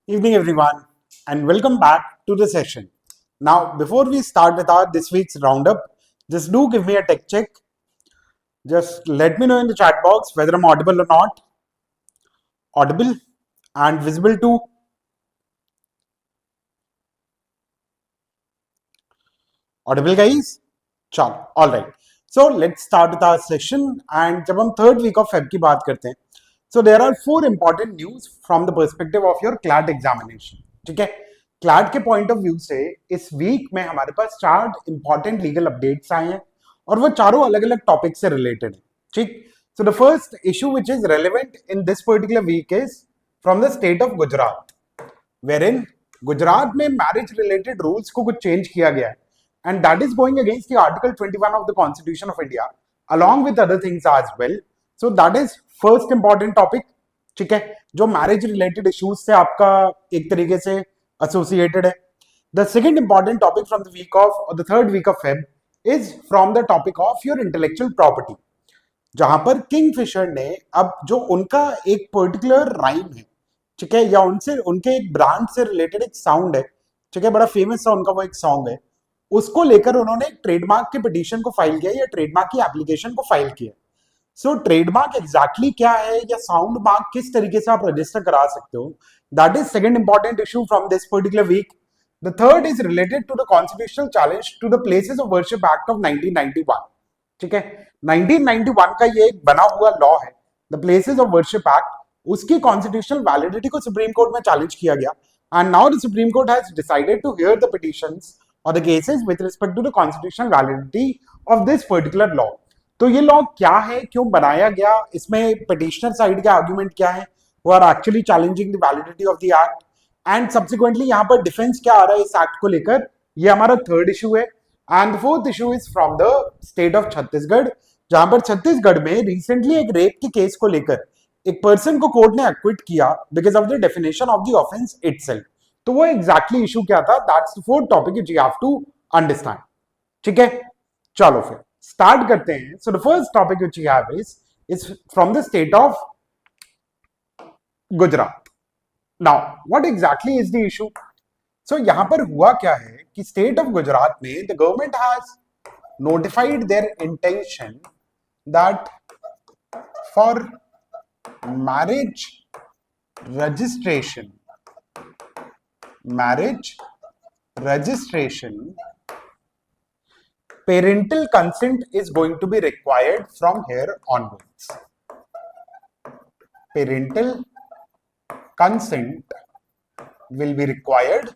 Evening everyone and welcome back to the session. Now before we start with our this week's roundup, just do give me a tech check. Just let me know in the chat box whether I'm audible or not. Audible and visible too. Audible guys? Chalo, alright. So let's start with our session and जब हम third week of Feb की बात करते हैं, so there are four important news from the perspective of your CLAT examination. ठीक है? CLAT के point of view से इस week में हमारे पास चार important legal updates आए हैं और वो चारों अलग-अलग topic से related हैं. ठीक? So the first issue which is relevant in this particular week is from the state of Gujarat, wherein Gujarat में मैरिज रिलेटेड रूल्स को कुछ चेंज किया गया है and that is going against the article 21 of the constitution of India along with other things as well. So that is first important topic. ठीक है, जो marriage related issues से आपका एक तरीके से एसोसिएटेड है. The second important topic from the week of or the third week of Feb is from the topic of your intellectual property, जहां पर किंगफिशर ने अब जो उनका एक पर्टिकुलर राइम है, ठीक है, या उनसे उनके एक ब्रांड से रिलेटेड एक साउंड है, ठीक है, बड़ा फेमस सा उनका वो एक सॉन्ग है, उसको लेकर उन्होंने एक ट्रेडमार्क के पिटीशन को फाइल किया या ट्रेडमार्क की एप्लीकेशन को फाइल किया. सो ट्रेडमार्क एग्जैक्टली क्या है या साउंड मार्क किस तरीके से आप रजिस्टर करा सकते हो, that is second important issue from this particular week. The third is related to the constitutional challenge to the places of worship act of 1991. ठीक है, 1991 का ये एक बना हुआ लॉ है, the places of worship act. उसकी कॉन्स्टिट्यूशनल वैलिडिटी को सुप्रीम कोर्ट में चैलेंज किया गया and now the Supreme Court has decided to hear the petitions or the cases with respect to the constitutional validity of this particular law. तो ये law क्या है, क्यों बनाया गया, इसमें पिटिशनर साइड के आर्गुमेंट क्या है, वो are actually challenging the validity of the act and subsequently यहाँ पर डिफेंस क्या आ रहा है इस एक्ट को लेकर, ये हमारा थर्ड इशू है. And the fourth issue is from the state of Chhattisgarh, जहां पर छत्तीसगढ़ में रिसेंटली एक रेप के केस को लेकर एक पर्सन को कोर्ट ने एक्विट किया because of the definition of the offence itself. तो वो एग्जैक्टली इशू क्या था, that's the fourth topic which you have to understand. ठीक है, चलो फिर स्टार्ट करते हैं. So the first topic which you have is from the state of Gujarat. Now what exactly is the issue. So यहां पर हुआ क्या है कि स्टेट ऑफ गुजरात में the government has notified there intention that for marriage registration, parental consent is going to be required from here onwards. Parental consent will be required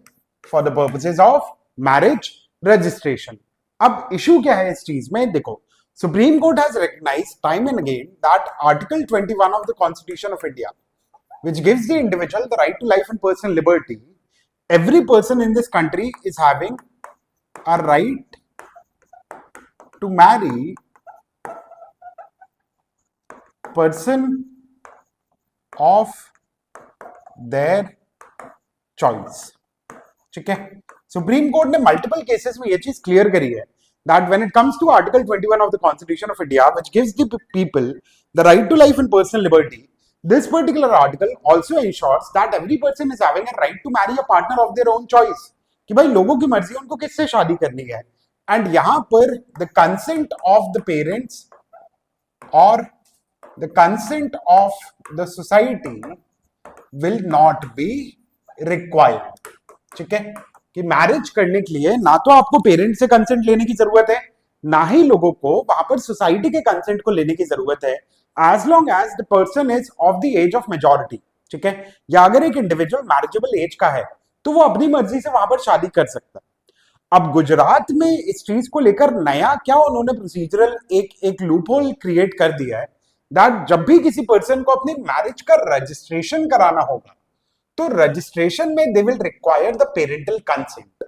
for the purposes of marriage registration. अब issue क्या है इस चीज में, देखो, Supreme Court has recognised time and again that article 21 of the Constitution of India, which gives the individual the right to life and personal liberty. Every person in this country is having a right to marry person of their choice. ठीक है, Supreme court ने multiple cases में ये चीज clear करी है that when it comes to Article 21 of the Constitution of India, which gives the people the right to life and personal liberty, this particular article also ensures that every person is having a right to marry a partner of their own choice. कि भाई लोगों की मर्जी उनको किससे शादी करनी है. एंड यहां पर the consent of the parents or the consent of the society will not be required. ठीक है, कि मैरिज करने के लिए ना तो आपको पेरेंट से कंसेंट लेने की जरूरत है, ना ही लोगों को वहां पर सोसाइटी के कंसेंट को लेने की जरूरत है, as long as the person is of the age of majority. ठीक है, या अगर एक इंडिविजुअल मैरिजेबल एज का है तो वो अपनी मर्जी से वहां पर शादी कर सकता है. अब गुजरात में इस चीज को लेकर नया क्या उन्होंने प्रोसीजरल एक लूपहोल क्रिएट कर दिया है दैट जब भी किसी पर्सन को अपनी मैरिज का रजिस्ट्रेशन कराना होगा तो रजिस्ट्रेशन में they will require the parental consent.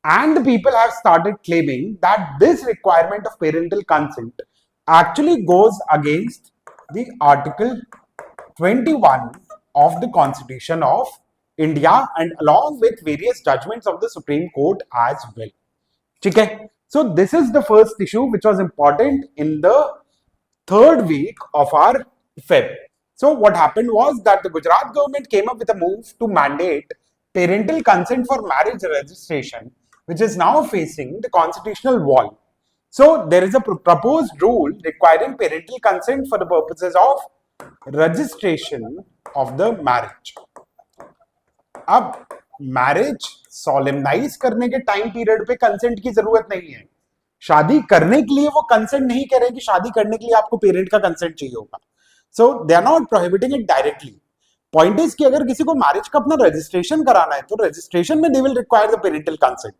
And people have started claiming that this requirement of parental consent actually goes against the Article 21 of the Constitution of India and along with various judgments of the Supreme Court as well. ठीक है, so this is the first issue which was important in the third week of our Feb. So what happened was that the Gujarat government came up with a move to mandate parental consent for marriage registration, which is now facing the constitutional wall. So there is a proposed rule requiring parental consent for the purposes of registration of the marriage. अब marriage सॉलेमनाइज करने के time period पे consent की जरूरत नहीं है. शादी करने के लिए वो कंसेंट नहीं कह रहे कि शादी करने के लिए आपको पेरेंट का कंसेंट चाहिए होगा. So they are not prohibiting it directly. Point is कि अगर किसी को मैरिज का अपना रजिस्ट्रेशन कराना है तो रजिस्ट्रेशन में they will require the parental consent.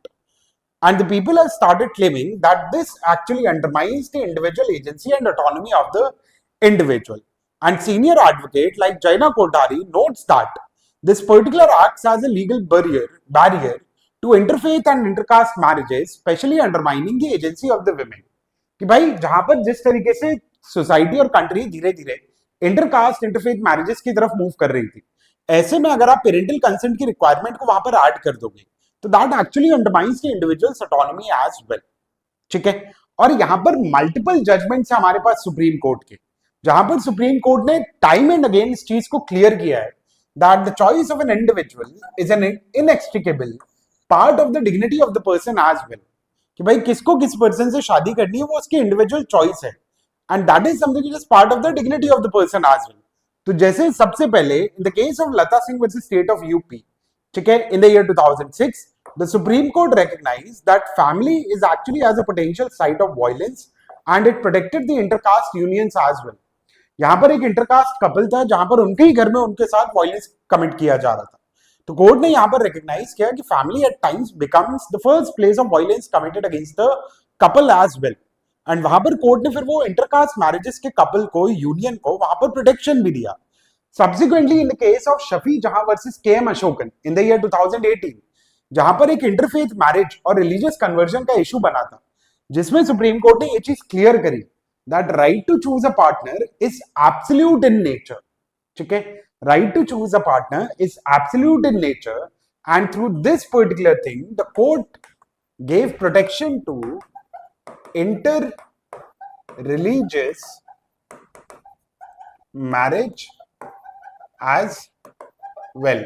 And the people have started claiming that this actually undermines the individual agency and autonomy of the individual. And senior advocate like Jaina Kothari notes that this particular acts as a legal barrier to interfaith and intercaste marriages, especially undermining the agency of the women. कि भाई जहां पर जिस तरीके से society और country धीरे धीरे इंटरकास्ट इंटरफेथ मैरिजेस की तरफ मूव कर रही थी, ऐसे में अगर आप पेरेंटल कंसेंट की रिक्वायरमेंट को वहां पर ऐड कर दोगे तो that actually undermines the individual's autonomy as well. ठीक है. और यहां पर मल्टीपल जजमेंट्स है हमारे पास सुप्रीम कोर्ट के, जहां पर सुप्रीम कोर्ट ने टाइम एंड अगेन इस चीज को क्लियर किया है that the choice of an individual is an inextricable part of the dignity of the person as well. कि भाई किसको किस पर्सन से शादी करनी है वो उसकी इंडिविजुअल चॉइस है, and that is something which is part of the dignity of the person as well. तो जैसे सबसे पहले in the case of Lata Singh versus state of UP, ठीक है, in the year 2006 the Supreme Court recognized that family is actually as a potential site of violence and it protected the intercaste unions as well. यहां पर एक intercaste couple था जहां पर उनके ही घर में उनके साथ वायलेंस कमिट किया जा रहा था. तो कोर्ट ने यहां पर रिकॉग्नाइज किया कि family at times becomes the first place of violence committed against the couple as well. And वहां पर कोर्ट ने फिर वो इंटरकास्ट मैरिजेस के कपल को, यूनियन को वहां पर प्रोटेक्शन भी दिया. Subsequently in the case of Shafi Jahan versus K M. Ashokan in the year 2018, जहां पर एक इंटरफेथ मैरिज और रिलीजियस कन्वर्जन का इशू बना था, जिसमें सुप्रीम कोर्ट ने ये चीज क्लियर करी that right to choose a partner is absolute in nature. ठीक है, right to choose a partner is absolute in nature, and through this particular thing the court gave protection to inter-religious marriage as well.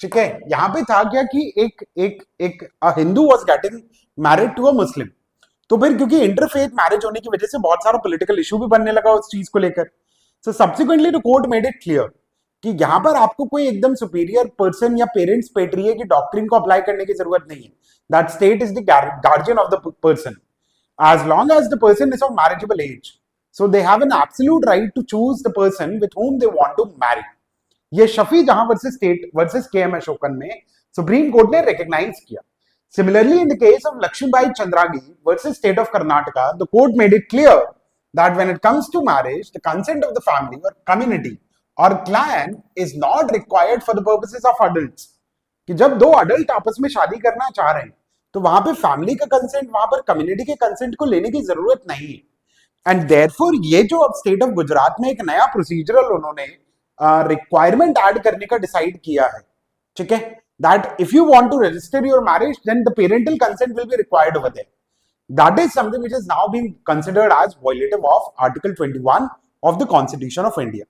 ठीक है. यहां पे था क्या कि एक Hindu was getting married to a Muslim, तो फिर क्योंकि इंटरफेथ मैरिज होने की वजह से बहुत सारा पॉलिटिकल इशू भी बनने लगा उस चीज को लेकर. सो subsequently the court made it clear कि यहां पर आपको कोई एकदम सुपीरियर पर्सन या पेरेंट्स पेट्रिया की डॉक्ट्रिन को अप्लाई करने की जरूरत नहीं है. That state is the guardian of the person as long as the person is of marriageable age. So they have an absolute right to choose the person with whom they want to marry. ये Shafi Jahan versus state versus K M. Ashokan में supreme court ने recognise किया. Similarly, in the case of Lakshmibai Chandragi versus State of Karnataka, the court made it clear that when it comes to marriage, the consent of the family or community or clan is not required for the purposes of adults. कि जब दो adult आपस में शादी करना चाह रहे हैं तो वहां पे family का consent, वहां पर community के consent को लेने की जरूरत नहीं है. And therefore ये जो अब स्टेट ऑफ गुजरात में एक नया प्रोसीजरल उन्होंने रिक्वायरमेंट ऐड करने का डिसाइड किया है, ठीक है, that if you want to register your marriage, then the parental consent will be required over there. That is something which is now being considered as violative of Article 21 of the Constitution of India.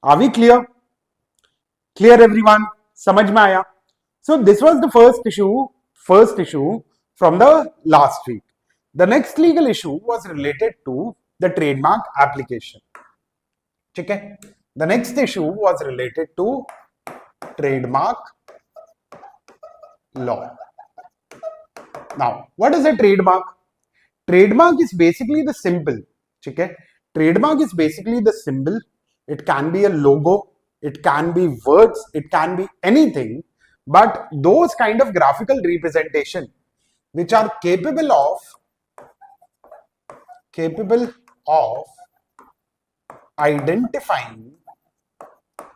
Are we clear? Clear everyone? समझ में आया? So this was the first issue from the last week. The next legal issue was related to the trademark application. ठीक है? The next issue was related to trademark law. Now, what is a trademark? Trademark is basically the symbol. ठीक है? Trademark is basically the symbol. It can be a logo, it can be words, it can be anything, but those kind of graphical representation which are capable of identifying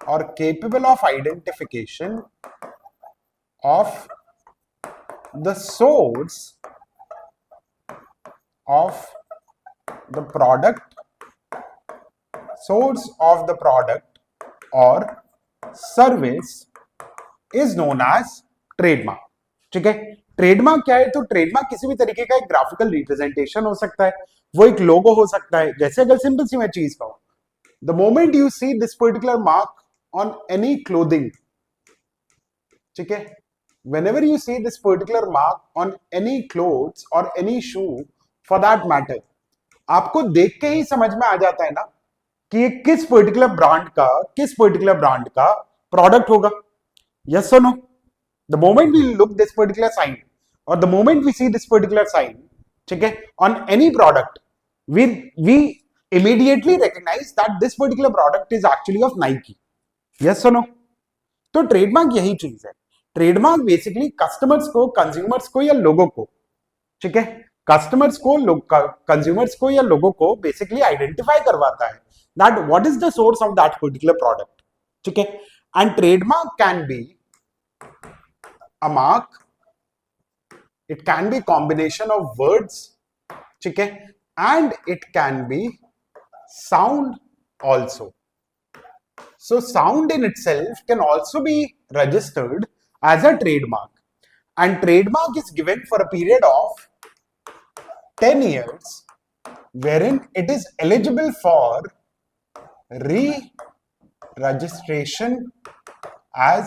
or capable of identification of the source of the product or service is known as trademark. ठीक है? Trademark क्या है? तो trademark किसी भी तरीके का एक ग्राफिकल रिप्रेजेंटेशन हो सकता है, वो एक लोगो हो सकता है. जैसे अगर सिंपल सी मैं चीज कहूं The moment you see this particular mark on any clothing, ठीक है, whenever you see this particular mark on any clothes or any shoe for that matter, आपको देख के ही समझ में आ जाता है ना कि ये किस पर्टिकुलर ब्रांड का प्रोडक्ट होगा. Yes or no? The moment we look this particular sign or the moment we see this particular sign, ठीक है, on any product, we immediately recognize that this particular product is actually of Nike. Yes or no? तो trademark यही चीज है. Trademark basically customers को, consumers को या लोगों को, ठीक है, कस्टमर्स को, कंज्यूमर्स को या लोगों को बेसिकली आइडेंटिफाई करवाता है that what is the source of that particular product. ठीक है, and trademark can be a mark, it can be combination of words, ठीक है, and it can be sound also. So sound in itself can also be registered as a trademark, and trademark is given for a period of 10 years wherein it is eligible for re-registration as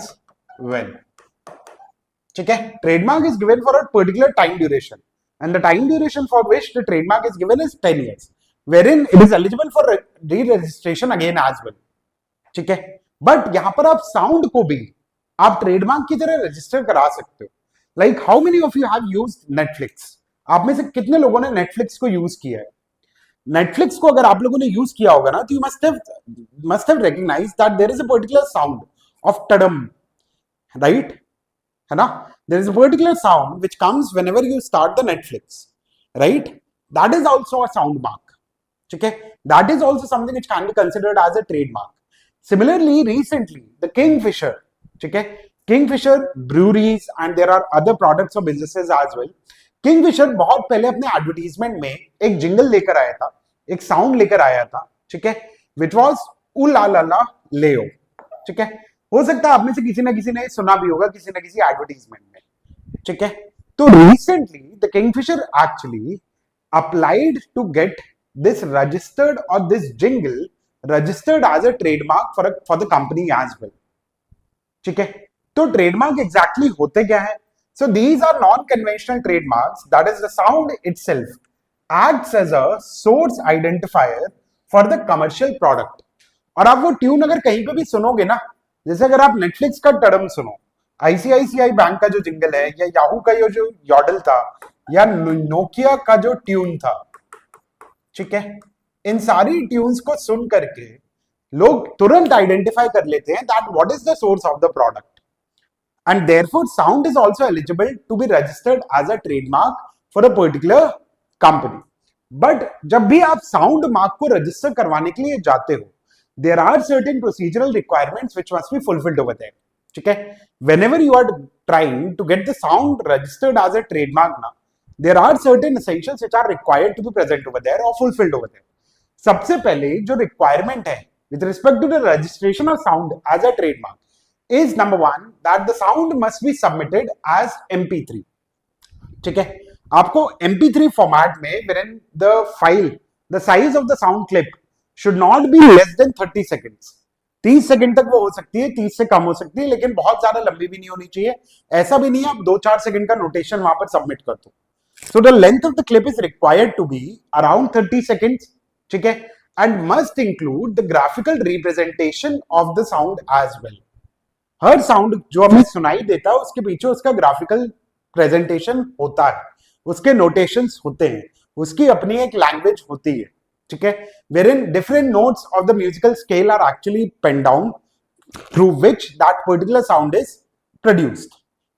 well. ठीक है, trademark is given for a particular time duration and the time duration for which the trademark is given is 10 years, wherein it is eligible for re-registration again as well. ठीक है, but यहां पर आप sound को भी आप trademark की तरह रजिस्टर करा सकते हो. Like how many of you have used Netflix? आप में से कितने लोगों ने नेटफ्लिक्स को यूज किया है? नेटफ्लिक्स को अगर आप लोगों ने यूज किया होगा ना, तो you must have recognised that there is a particular sound of टडम, राइट? है ना? There is a particular sound which comes whenever you start the Netflix, right? That is also a sound mark. Okay, that is also something which can be considered as a trademark. Similarly, recently the Kingfisher, okay, Kingfisher breweries and there are other products or businesses as well. Kingfisher बहुत पहले अपने advertisement में एक jingle लेकर आया था, एक sound लेकर आया था, ठीक है, which was ऊ ला ला ला लेओ. ठीक है, हो सकता है आप में से किसी ना किसी ने सुना भी होगा किसी ना किसी एडवर्टीजमेंट में. ठीक है, तो recently the Kingfisher actually applied to get this registered और this jingle registered as a trademark for the company as well. ठीक है, तो ट्रेडमार्क एग्जैक्टली होते क्या है? So these are non conventional trademarks, that is the sound itself acts as a source identifier for the commercial product. और आप वो tune अगर कहीं पे भी सुनोगे ना, जैसे अगर आप नेटफ्लिक्स का टर्म सुनो, आईसीआईसीआई बैंक का जो जिंगल है, या याहू का जो यॉडल था, या नोकिया का जो ट्यून था, ठीक है, इन सारी ट्यून्स को सुन करके लोग तुरंत आइडेंटिफाई कर लेते हैं that what is the source of the product, and therefore sound is also eligible to be registered as a trademark for a particular company. But जब भी आप साउंड मार्क को रजिस्टर करवाने के लिए जाते हो, there are certain procedural requirements which must be fulfilled over there. ठीक है, whenever you are trying to get the sound registered as a trademark now, there are certain essentials which are required to be present over there or fulfilled over there. सबसे पहले जो requirement है with respect to the registration of sound as a trademark is number one, that the sound must be submitted as MP3. ठीक है, आपको MP3 format में wherein the file, the size of the sound clip should not be less than 30 seconds. 30 second तक वो हो सकती है, 30 से कम हो सकती है, लेकिन बहुत ज्यादा लंबी भी नहीं होनी चाहिए. ऐसा भी नहीं है आप 2-4 सेकंड का नोटेशन वहां पर सबमिट कर दो. So the length of the clip is required to be around 30 seconds. ठीक है, and must include the graphical representation of the sound as well. हर साउंड जो हमें सुनाई देता है उसके पीछे उसका ग्राफिकल प्रेजेंटेशन होता है, उसके नोटेशंस होते हैं, उसकी अपनी एक लैंग्वेज होती है. ठीक है, wherein different notes of the musical scale are actually penned down through which that particular sound is produced.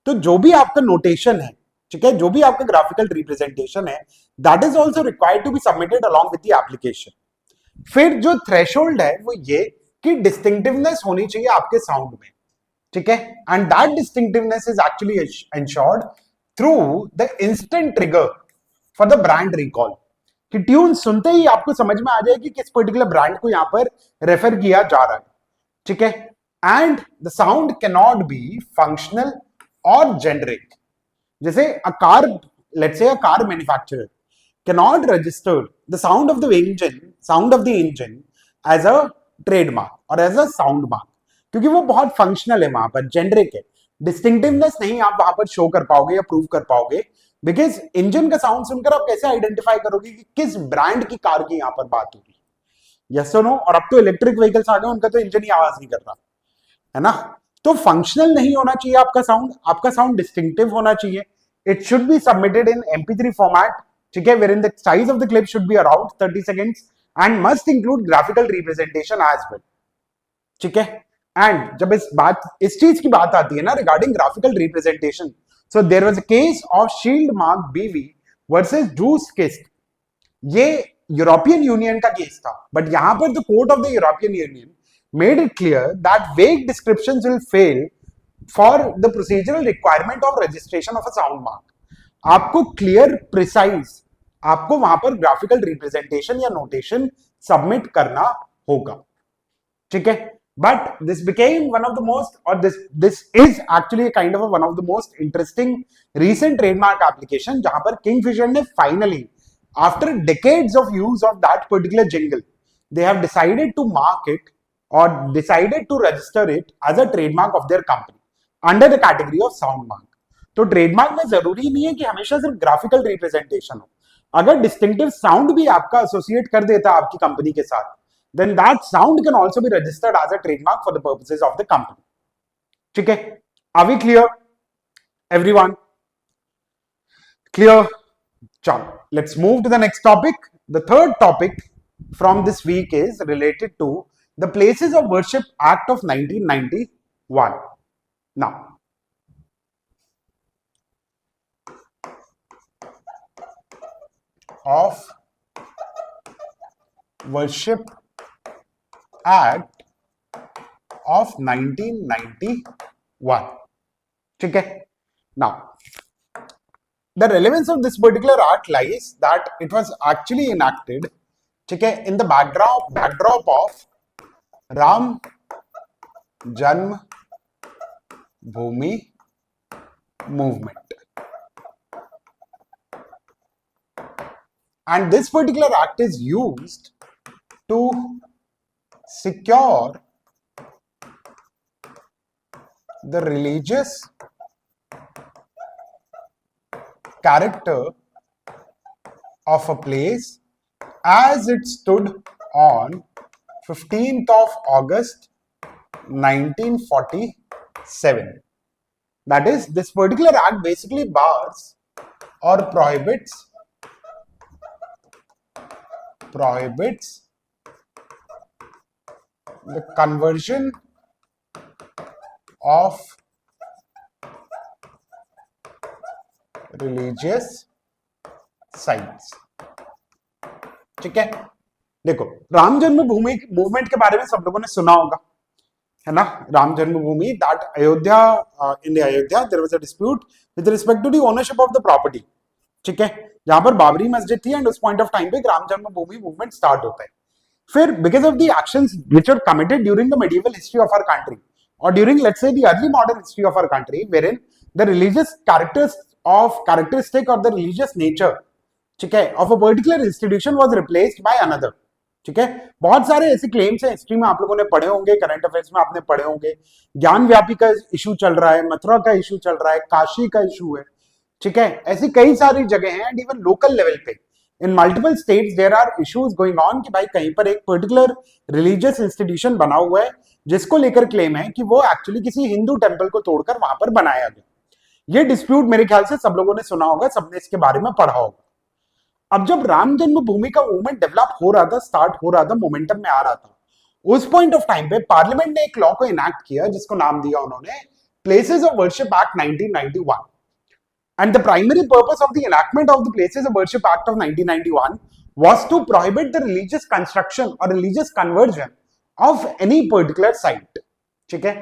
तो जो भी आपका नोटेशन है, ठीक है, जो भी आपका ग्राफिकल रिप्रेजेंटेशन है, that is also required to be submitted along with the application. फिर जो थ्रेशोल्ड है वो ये कि डिस्टिंक्टिवनेस होनी चाहिए आपके साउंड में. ठीक है, and that distinctiveness is actually ensured through the instant trigger for the brand recall. कि ट्यून सुनते ही आपको समझ में आ जाए कि किस पर्टिकुलर ब्रांड को यहां पर रेफर किया जा रहा है. ठीक है, and the sound can not be functional और जेनरिक. जैसे a car, let's say a car manufacturer can not register the sound of the engine as a trademark और एज अ साउंड मार्क, क्योंकि वो बहुत फंक्शनल है, वहां पर generic है, डिस्टिंक्टिवनेस नहीं आप वहां पर शो कर पाओगे या प्रूव कर पाओगे, बिकॉज इंजन का साउंड सुनकर आप कैसे आइडेंटिफाई करोगे कि किस ब्रांड की कार की यहां पर बात हो रही है, यस और नो। और अब तो इलेक्ट्रिक व्हीकल्स आ गए, उनका तो इंजन ही आवाज नहीं कर रहा है ना। तो फंक्शनल नहीं होना चाहिए आपका साउंड डिस्टिंक्टिव होना चाहिए। It should be submitted in MP3 format, ठीक है, wherein the size of the clip should be around 30 seconds and must include graphical representation as well, ठीक है। एंड जब इस चीज की बात आती है ना regarding graphical representation, so there was a case of Shield Mark BV versus Joost case. ये यूरोपियन यूनियन का केस था, बट यहां पर the court of the European Union made it clear that vague descriptions will fail for the procedural requirement of registration of a sound mark. आपको clear precise आपको वहां पर graphical representation या notation submit करना होगा, ठीक है। But this became one of the most, और this is actually kind of one of the most interesting recent trademark application, जहां पर किंगफिशर ने finally after decades of use of that particular jingle they have decided to mark it or decided to register it as a trademark of their company under the category of sound mark. तो trademark में जरूरी नहीं है कि हमेशा सिर्फ graphical representation हो, अगर डिस्टिंक्टिव साउंड भी आपका एसोसिएट कर देता है आपकी कंपनी के साथ, then that sound can also be registered as a trademark for the purposes of the company, ठीक है। Are we clear everyone? Clear? चलो, let's move to the next topic. The third topic from this week is related to the Places of Worship Act of 1991. Now, of Worship Act of 1991, ठीक है। Now, the relevance of this particular act lies that it was actually enacted, ठीक है, in the backdrop of Ram जन्म भूमि movement, and this particular act is used to secure the religious character of a place as it stood on 15th of August 1947. That is, this particular act basically bars or prohibits the conversion of religious sites, ठीक है। देखो, राम जन्मभूमि movement के बारे में सब लोगों ने सुना होगा, है ना। Ram Janmabhoomi, that Ayodhya, in Ayodhya there was a dispute with respect to the ownership of the property, ठीक है, जहां पर बाबरी मस्जिद थी, एंड उस पॉइंट ऑफ टाइम पे राम जन्मभूमि मूवमेंट स्टार्ट होता है। फिर because of the actions which were committed during the medieval history of our country और during let's say the early modern history of our country, wherein the religious characteristic और the religious nature, ठीक है, of a particular institution was replaced by another, ठीक है। बहुत सारे ऐसे claims हैं हिस्ट्री में, आप लोगों ने पढ़े होंगे, करंट अफेयर्स में आपने पढ़े होंगे, ज्ञान व्यापी का इशू चल रहा है, मथुरा का इशू चल रहा है, काशी का इशू है, ठीक है। ऐसी कई सारी जगह हैं, एंड इवन लोकल लेवल पे in multiple states there are issues going on कि भाई कहीं पर एक पर्टिकुलर रिलीजियस इंस्टीट्यूशन बना हुआ है जिसको लेकर क्लेम है कि वो एक्चुअली किसी हिंदू टेंपल को तोड़कर वहां पर बनाया गया। ये डिस्प्यूट मेरे ख्याल से सब लोगों ने सुना होगा, सबने इसके बारे में पढ़ा होगा। अब जब राम जन्मभूमि का मूवमेंट डेवलप हो रहा था, स्टार्ट हो रहा था, मोमेंटम में आ रहा था, उस पॉइंट ऑफ टाइम पे पार्लियामेंट ने एक लॉ को इनैक्ट किया जिसको नाम दिया उन्होंने places of worship act 1991। And the primary purpose of the enactment of the Places of Worship Act of 1991 was to prohibit the religious construction or religious conversion of any particular site, ठीक है।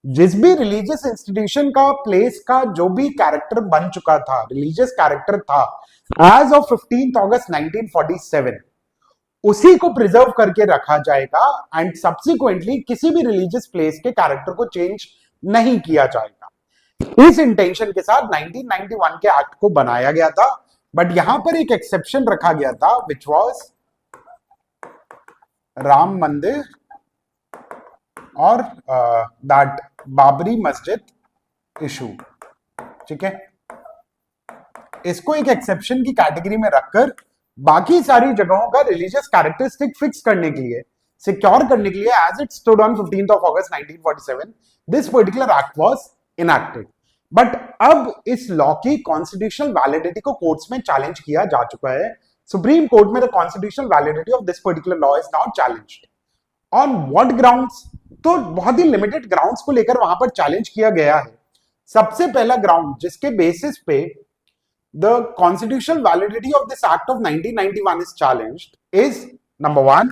जिस भी religious institution का, place का जो भी character बन चुका था, रिलीजियस कैरेक्टर था एज ऑफ 15 अगस्त 1947, उसी को प्रिजर्व करके रखा जाएगा, एंड सब्सिक्वेंटली किसी भी रिलीजियस प्लेस के कैरेक्टर को चेंज नहीं किया जाएगा। इस इंटेंशन के साथ 1991 के एक्ट को बनाया गया था, बट यहां पर एक एक्सेप्शन रखा गया था विच वाज राम मंदिर और दैट बाबरी मस्जिद इशू, ठीक है, इसको एक एक्सेप्शन की कैटेगरी में रखकर बाकी सारी जगहों का रिलीजियस कैरेक्टरिस्टिक फिक्स करने के लिए, सिक्योर करने के लिए, as it stood on 15th of August 1947 this particular act was enacted. But अब इस लॉ की कॉन्स्टिट्यूशनल वैलिडिटी को कोर्ट्स में चैलेंज किया जा चुका है। सुप्रीम कोर्ट में the constitutional validity of this particular law is now challenged. On what grounds? तो बहुत ही लिमिटेड ग्राउंड्स को लेकर वहां पर चैलेंज किया गया है। सबसे पहला ग्राउंड जिसके बेसिस पे the constitutional validity of this act of 1991 is challenged is number one,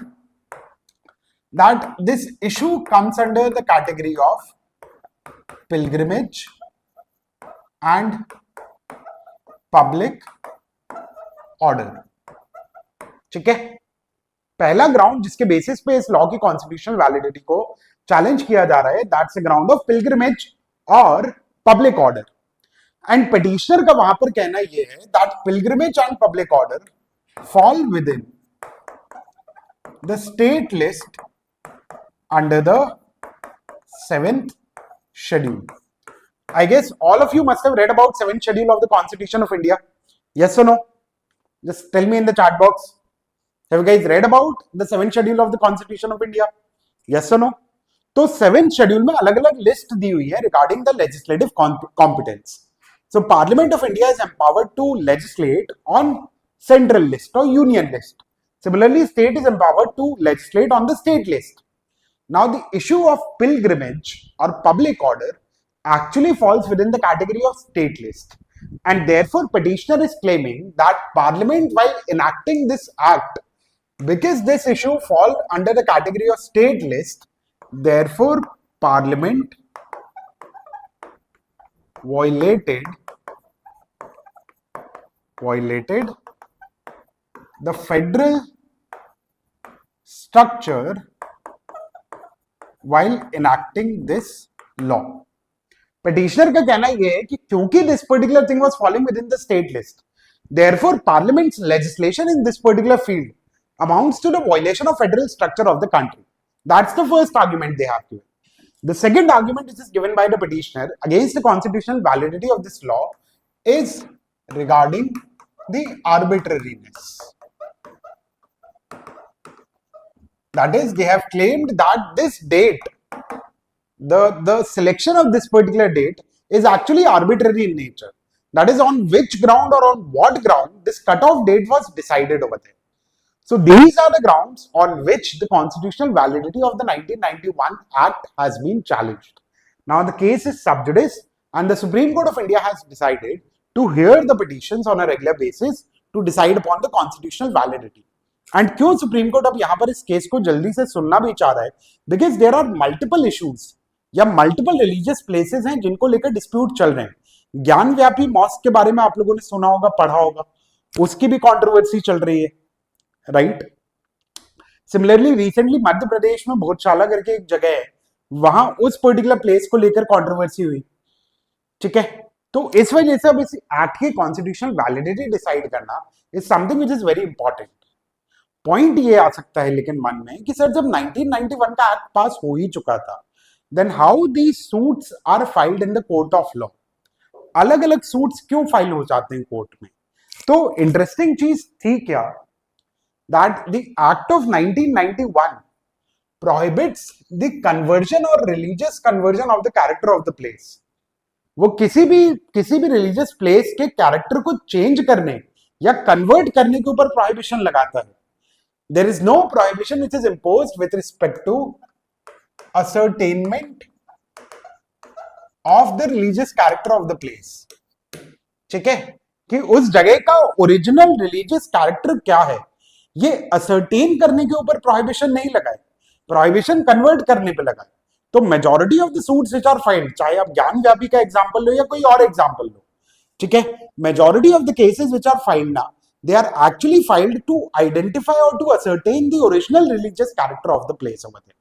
that this issue comes under the category of pilgrimage and public order, ठीक है। पहला ग्राउंड जिसके बेसिस पे इस लॉ की कॉन्स्टिट्यूशनल वैलिडिटी को चैलेंज किया जा रहा है, that's a ground of pilgrimage और पब्लिक ऑर्डर। एंड पिटिशनर का वहां पर कहना यह है that pilgrimage and public order fall with in the state list under the 7th schedule. I guess all of you must have read about 7th schedule of the Constitution of India. Yes or no? Just tell me in the chat box. Have you guys read about the 7th schedule of the Constitution of India? Yes or no? तो 7th schedule में अलग अलग list दी हुई है regarding the legislative competence. So Parliament of India is empowered to legislate on central list or union list. Similarly, state is empowered to legislate on the state list. Now the issue of pilgrimage or public order actually falls within the category of state list, and therefore petitioner is claiming that Parliament, while enacting this act, because this issue falls under the category of state list, therefore Parliament violated the federal structure while enacting this law. Petitioner का कहना यह है कि क्योंकि this particular thing was falling within the state list, therefore Parliament's legislation in this particular field amounts to the violation of federal structure of the country. That's the first argument they have given. The second argument which is given by the petitioner against the constitutional validity of this law is regarding the arbitrariness. That is, they have claimed that this date, the selection of this particular date is actually arbitrary in nature. That is, on which ground or on what ground this cutoff date was decided over there. So these are the grounds on which the constitutional validity of the 1991 Act has been challenged. Now the case is sub judice, and the Supreme Court of India has decided to hear the petitions on a regular basis to decide upon the constitutional validity. And क्यों supreme court अब यहां पर इस case को जल्दी से सुनना भी चाह रहा है? Because there are multiple issues या मल्टीपल रिलीजियस प्लेसेस हैं जिनको लेकर डिस्प्यूट चल रहे हैं। ज्ञान व्यापी मॉस्क के बारे में आप लोगों ने सुना होगा, पढ़ा होगा, उसकी भी कंट्रोवर्सी चल रही है, right. Similarly recently Madhya Pradesh में भोजशाला करके एक जगह है, वहां उस पर्टिकुलर प्लेस को लेकर कंट्रोवर्सी हुई, ठीक है। तो इस वजह से अब इस एक्ट की कॉन्स्टिट्यूशनल वैलिडिटी डिसाइड करना is something which is very important. Point ये आ सकता है लेकिन मन में कि सर जब 1991 का एक्ट पास हो ही चुका था, then how the suits are filed in the court of law? अलग अलग सूट्स क्यों फाइल हो जाते हैं कोर्ट में? तो इंटरेस्टिंग चीज थी क्या, that the act of 1991 prohibits the conversion और religious conversion of the character of the place. वो किसी भी रिलीजियस प्लेस के कैरेक्टर को चेंज करने या कन्वर्ट करने के ऊपर प्रोहिबिशन लगाता है। There is no prohibition which is imposed with respect to ascertainment of the religious character of the place, ठीक है, कि उस जगह का ओरिजिनल रिलीजियस कैरेक्टर क्या है, ये असर्टेन करने के ऊपर प्रोहिबिशन नहीं लगाए, प्रोहिबिशन कन्वर्ट करने पे लगाए। तो majority of the suits which are filed, चाहे आप ज्ञान व्यापी का एग्जांपल लो या कोई और एग्जांपल लो, ठीक है, majority of the cases which are filed ना, they are actually filed to identify or to ascertain the original religious character of the place over there,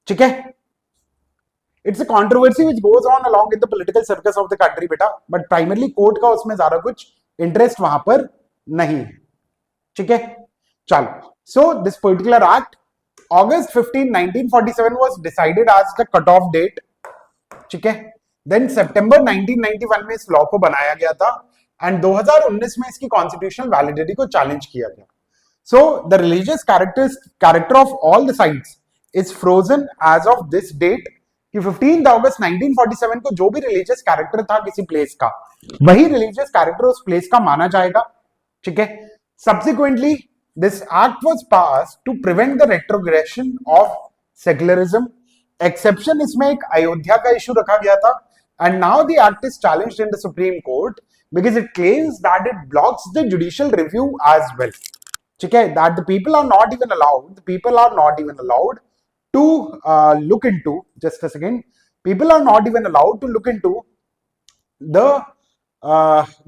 ठीक है। It's a controversy which goes on along in the political circus of the country बेटा, but primarily court का उसमें ज्यादा कुछ interest वहां पर नहीं है, ठीक है। चलो, so this particular act August 15, 1947 was decided as the cutoff date. ठीक है. Then September 1991 में इस लॉ को बनाया गया था एंड 2019 में इसकी कॉन्स्टिट्यूशनल वैलिडिटी को चैलेंज किया गया. So the religious character of all the sites is frozen as of this date. कि 15 अगस्त 1947 को जो भी रिलीजियस कैरेक्टर था किसी प्लेस का, वही रिलीजियस कैरेक्टर उस प्लेस का माना जाएगा. ठीक है. Subsequently, this act was passed to prevent the retrogression of secularism. Exception इसमें एक अयोध्या का इशू रखा गया था and now the act is challenged in the Supreme Court because it claims that it blocks the judicial review as well. ठीक है. That the people are not even allowed to look into, just a second, people are not even allowed to look into the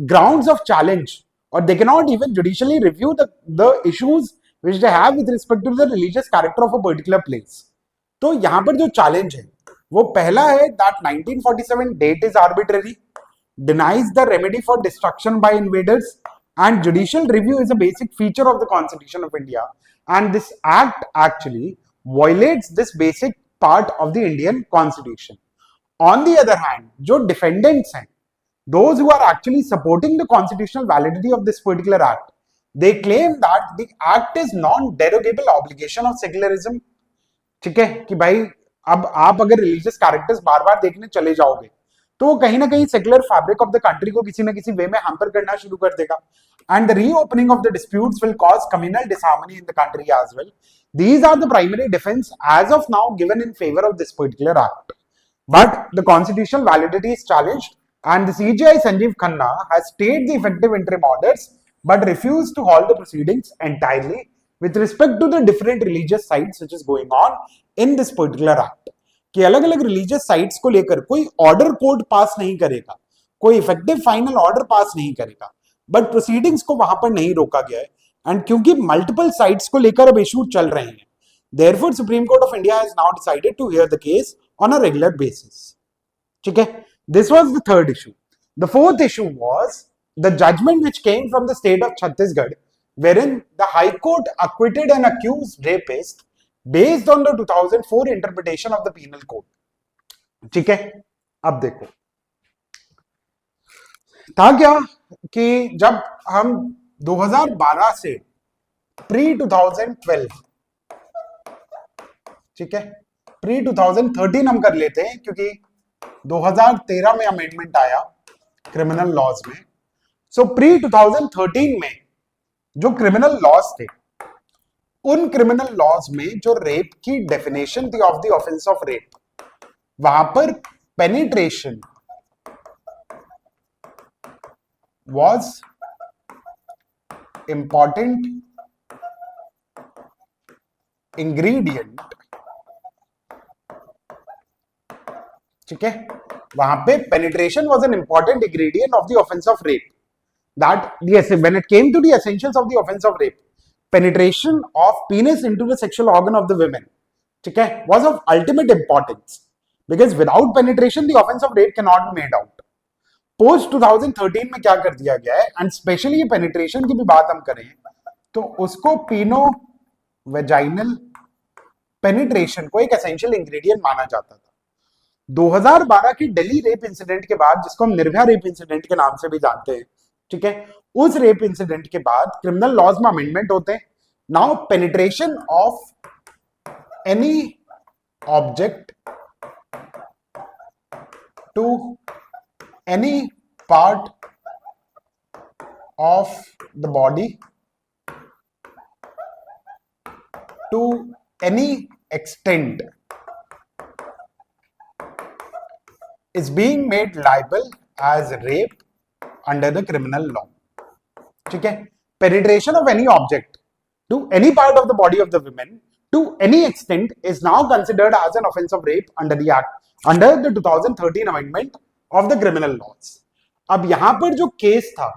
grounds of challenge, or they cannot even judicially review the issues which they have with respect to the religious character of a particular place. तो यहां पर जो challenge है वो पहला है that 1947 date is arbitrary, denies the remedy for destruction by invaders, and judicial review is a basic feature of the Constitution of India, and this act actually violates this basic part of the Indian Constitution. On the other hand, जो defendants हैं, those who are actually supporting the constitutional validity of this particular act, they claim that the act is non-derogable obligation of secularism. ठीक है कि भाई अब आप अगर religious characters बार बार देखने चले जाओगे तो वो कहीं ना कहीं secular fabric of the country को किसी ना किसी वे में हैम्पर करना शुरू कर देगा. And the reopening of the disputes will cause communal disharmony in the country as well. These are the primary defense as of now given in favor of this particular act. But the constitutional validity is challenged, and the CJI Sanjeev Khanna has stayed the effective interim orders but refused to halt the proceedings entirely with respect to the different religious sites which is going on in this particular act. कि अलग अलग religious sites को लेकर कोई order court पास नहीं करेगा, कोई effective final order pass नहीं करेगा, बट प्रोसीडिंग्स को वहां पर नहीं रोका गया है. एंड क्योंकि मल्टीपल साइट्स को लेकर अब इशू चल रहे हैं, therefore Supreme Court of India has now decided to hear the case on a regular basis. ठीक है. This was the third issue. The fourth issue was the judgement which came from the state of Chhattisgarh wherein the high court acquitted an accused rapist based on the 2004 interpretation of the penal code. ठीक है. अब देखो था क्या कि जब हम 2012 से प्री 2012, ठीक है, प्री 2013 हम कर लेते हैं क्योंकि 2013 में अमेंडमेंट आया क्रिमिनल लॉज में. सो प्री 2013 में जो क्रिमिनल लॉज थे, उन क्रिमिनल लॉज में जो रेप की डेफिनेशन थी of the offence of rape, वहां पर पेनिट्रेशन वाज इंपॉर्टेंट इंग्रेडिएंट. ठीक है. वहां पे penetration was an important ingredient of the offence of rape. That yes, when it came to the essentials of the offense of rape, penetration of penis into the sexual organ of the women, ठीक है, was of ultimate importance because without penetration the offense of rape cannot be made out. Post 2013 में क्या कर दिया गया है, and specially penetration की भी बात हम करें तो उसको पीनो वेजाइनल पेनिट्रेशन को एक एसेंशियल इंग्रेडिएंट माना जाता था. 2012 की दिल्ली रेप इंसिडेंट के बाद, जिसको हम निर्भया रेप इंसिडेंट के नाम से भी जानते हैं, ठीक है, उस रेप इंसिडेंट के बाद क्रिमिनल लॉज में अमेंडमेंट होते हैं. Now penetration of any object to any part of the body to any extent is being made liable as rape under the criminal law. ठीक है. Penetration of any object to any part of the body of the women to any extent is now considered as an offense of rape under the act, under the 2013 amendment of the criminal laws. अब यहां पर जो case था,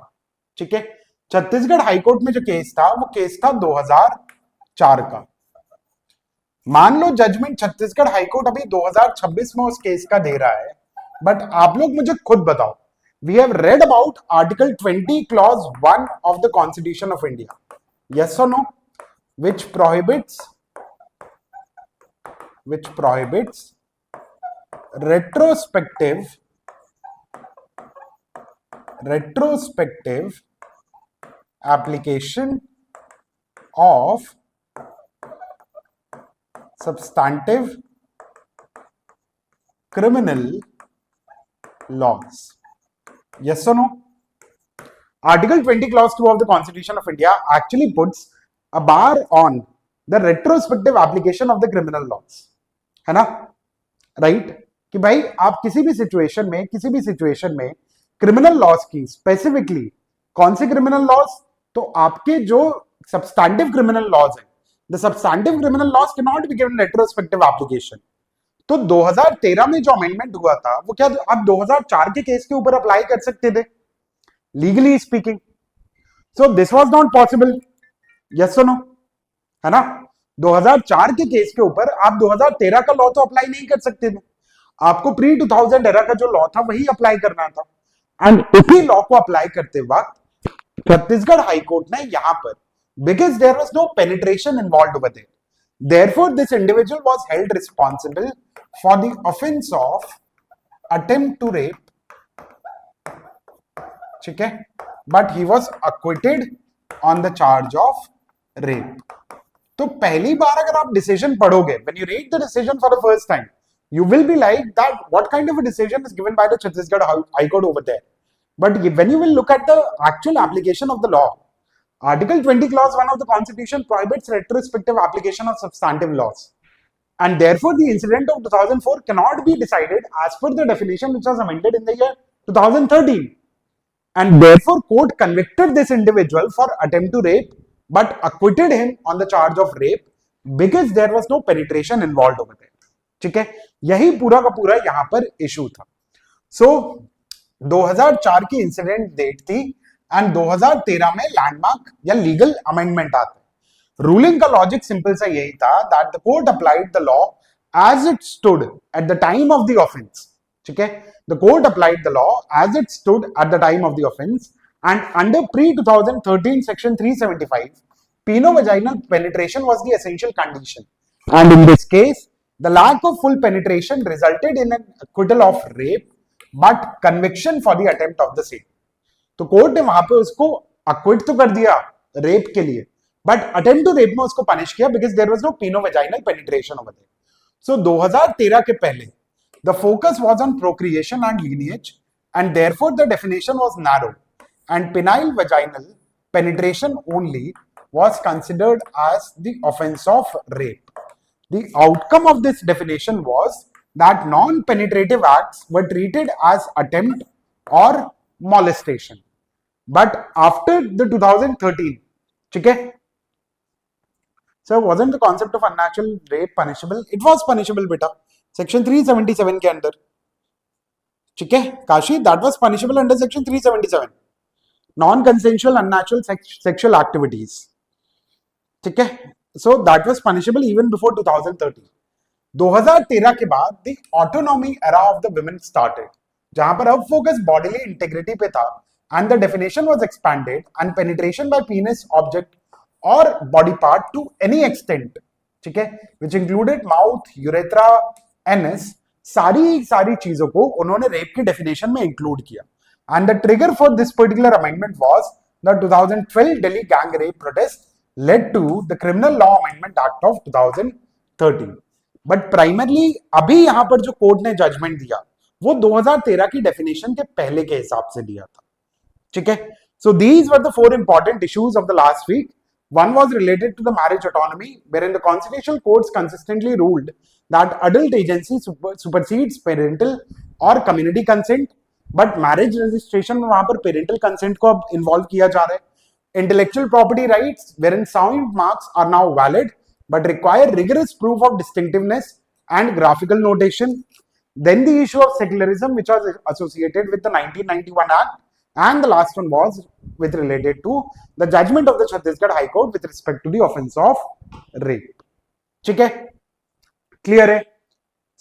ठीक है, Chhattisgarh high court में जो case था वो केस था 2004 का. मान लो जजमेंट छत्तीसगढ़ हाईकोर्ट अभी 2026 में उस केस का दे रहा है, बट आप लोग मुझे खुद बताओ, we have read about article 20 clause 1 of the constitution of India, yes or no, which prohibits which prohibits retrospective application of substantive criminal laws. Yes or no? Article 20 clause 2 of the Constitution of India actually puts a bar on the retrospective application of the criminal laws, है ना? Right कि भाई आप किसी भी situation में criminal loss की specifically कौन से क्रिमिनल लॉस, तो आपके जो सब्सटैंटिव क्रिमिनल लॉज है, the substantive criminal loss can not be given retrospective application. तो 2013 में जो अमेंडमेंट हुआ था वो क्या आप 2004 के केस के ऊपर अप्लाई कर सकते थे, legally speaking. So this was not possible. Yes और नो, है ना? 2004 के केस के ऊपर आप 2013 का लॉ तो अप्लाई नहीं कर सकते थे, आपको प्री 2000 एरा का जो लॉ था वही अप्लाई करना था. एंड उसी लॉ को अप्लाई करते वक्त छत्तीसगढ़ हाईकोर्ट ने यहां पर, because there was no penetration involved over there, therefore this individual was held responsible for the offense of attempt to rape, ठीक है, but he was acquitted on the charge of rape. तो पहली बार अगर आप decision पढ़ोगे, when you read the decision for the first time, you will be like that what kind of a decision is given by the Chhattisgarh High Court over there. But when you will look at the actual application of the law, Article 20 clause 1 of the Constitution prohibits retrospective application of substantive laws, and therefore the incident of 2004 cannot be decided as per the definition which was amended in the year 2013. And therefore court convicted this individual for attempt to rape but acquitted him on the charge of rape because there was no penetration involved over there. ठीक है, यही पूरा का पूरा यहां पर issue था. सो 2004 की इंसिडेंट डेट थी एंड 2013 में लैंडमार्क या लीगल अमेंडमेंट आता है. रूलिंग का लॉजिक सिंपल सा यही था that the court applied the law as it stood at the time of the offence. ठीक है, the court applied the law as it stood at the time of the offense, and under pre-2013 section 375 peno-vaginal penetration was the essential condition, and in this case the lack of full penetration resulted in an acquittal of rape but conviction for the attempt of the same. तो court ने वहां पे उसको अक्विट तो कर दिया rape के लिए, बट अटेम्प्ट टू रेप में उसको पनिश किया because there was no peno vaginal penetration over there. So 2013 के पहले the focus was on procreation and lineage, and therefore the definition was narrow, and penile vaginal penetration only was considered as the offense of rape. The outcome of this definition was that non-penetrative acts were treated as attempt or molestation. But after the 2013, ठीक है, so wasn't the concept of unnatural rape punishable? It was punishable, beta. Section 377 के अंदर, ठीक है Kashi, that was punishable under section 377, non consensual unnatural sexual activities. ठीक है, so that was punishable even before 2013. 2013 के बाद the autonomy era of the women started, जहां पर अब फोकस बॉडीली इंटेग्रिटी पे था, and the definition was expanded and penetration by penis object और body part to any extent, ठीक है, which included mouth, urethra, NS, सारी चीजों को उन्होंने रेप की डेफिनेशन में इंक्लूड किया. And the trigger for this particular amendment was the 2012 Delhi gang rape protest led to the criminal law amendment act of 2013. But primarily अभी यहां पर जो कोर्ट ने जजमेंट दिया वो 2013 की डेफिनेशन के पहले के हिसाब से दिया था. ठीक है, so these were the four important issues of the last week. One was related to the marriage autonomy, wherein the constitutional courts consistently ruled that adult agency supersedes parental or community consent, but marriage registration में वहां पर parental consent को अब involve किया जा रहा है. Intellectual property rights, wherein sound marks are now valid, but require rigorous proof of distinctiveness and graphical notation. Then the issue of secularism, which was associated with the 1991 Act, and the last one was with related to the judgment of the Chhattisgarh High Court with respect to the offense of rape. ठीक है, clear है?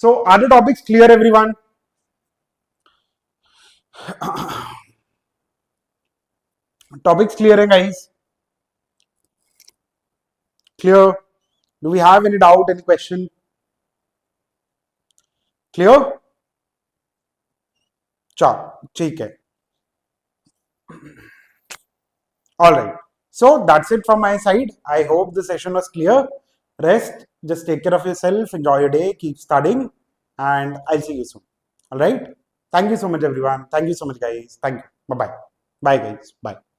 So are the topics clear, everyone? Topics clear है guys? Clear? Do we have any doubt, any question? Clear? चलो ठीक है. All right. So that's it from my side. I hope the session was clear. Rest, just take care of yourself, enjoy your day, keep studying, and I'll see you soon. All right. Thank you so much, everyone. Thank you so much, guys. Thank you. Bye bye. Bye, guys. Bye.